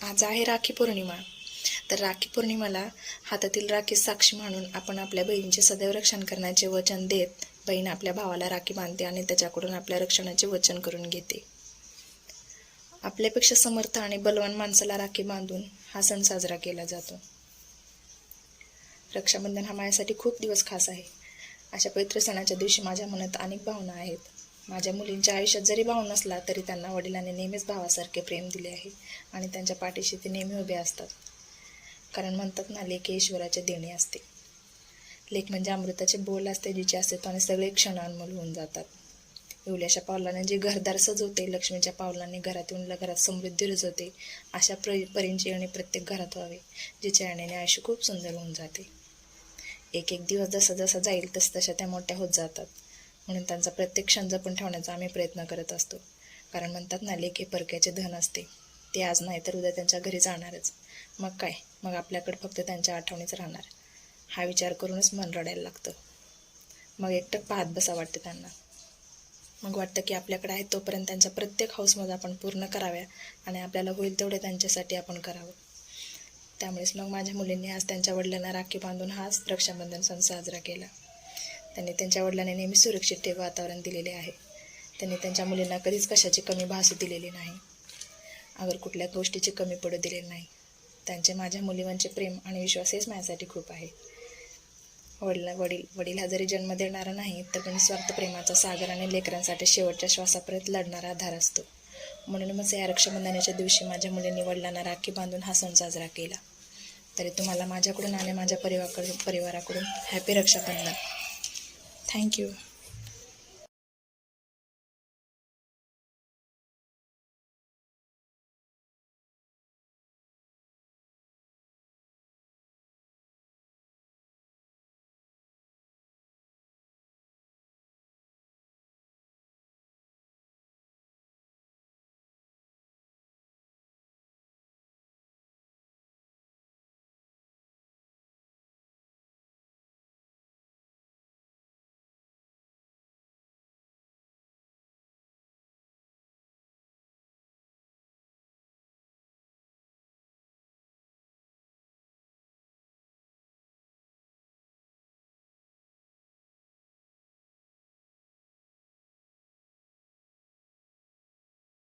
आज आहे राखी पौर्णिमा. तर राखी पौर्णिमेला हातातील राखी साक्षी म्हणून आपण आपल्या बहिणीचे सदैव रक्षण करण्याचे वचन देत बहीण आपल्या भावाला राखी बांधते आणि त्याच्याकडून आपल्या रक्षणाचे वचन करून घेते. आपल्यापेक्षा समर्थ आणि बलवान माणसाला राखी बांधून हा सण साजरा केला जातो. रक्षाबंधन हा माझ्यासाठी खूप दिवस खास आहे. अशा पवित्र सणाच्या दिवशी माझ्या मनात अनेक भावना आहेत. माझ्या मुलींच्या आयुष्यात जरी भाव नसला तरी त्यांना वडिलांनी नेहमीच भावासारखे प्रेम दिले आहे आणि त्यांच्या पाठीशी ते नेहमी उभे असतात. कारण म्हणतात ना, लेक ही ईश्वराचे देणे असते. लेक म्हणजे अमृताचे बोल असते, जिचे अस्तित्वाने सगळे क्षण अनमोल होऊन जातात. येवल्याच्या पावलाने जे घरदार सजवते, लक्ष्मीच्या पावलाने घरात येऊन घरात समृद्धी रुजवते. अशा परींची येणे प्रत्येक घरात व्हावे, जिच्या येण्याने आयुष्य खूप सुंदर होऊन जाते. एक एक दिवस जसा जसा जाईल तशा त्या मोठ्या होत जातात. म्हणून त्यांचा प्रत्येक क्षण जपून ठेवण्याचा आम्ही प्रयत्न करत असतो. कारण म्हणतात ना, लेक हे परक्याचे धन असते. ते आज नाही तर उद्या त्यांच्या घरी जाणारच. मग काय, मग आपल्याकडे फक्त त्यांच्या आठवणीच राहणार. हा विचार करूनच मन रडायला लागतं. मग एकटक पाहत बसा वाटतं त्यांना. मग वाटतं की आपल्याकडे आहे तोपर्यंत त्यांच्या प्रत्येक हौसमत आपण पूर्ण कराव्या आणि आपल्याला होईल तेवढे त्यांच्यासाठी आपण करावं. त्यामुळेच मग माझ्या मुलींनी आज त्यांच्या वडिलांना राखी बांधून हाच रक्षाबंधन सण साजरा केला. त्यांनी त्यांच्या वडिलांनी नेहमी सुरक्षित वातावरण दिलेले आहे. त्यांनी त्यांच्या मुलींना कधीच कशाची कमी भासू दिलेली नाही. अगर कुठल्या गोष्टीची कमी पडू दिलेली नाही. त्यांचे माझ्या मुलींवरचे प्रेम आणि विश्वास हेच माझ्यासाठी खूप आहे. वडील हा जरी जन्म देणारा नाही तर पण निस्वार्थ प्रेमाचा सागर आणि लेकरांसाठी शेवटच्या श्वासापर्यंत लढणारा आधार असतो. म्हणूनच या रक्षाबंधनाच्या दिवशी माझ्या मुलींनी वडिलांना राखी बांधून हा सण साजरा केला. तरी तुम्हाला माझ्याकडून आणि माझ्या परिवाराकडून हॅपी रक्षाबंधन. थँक्यू.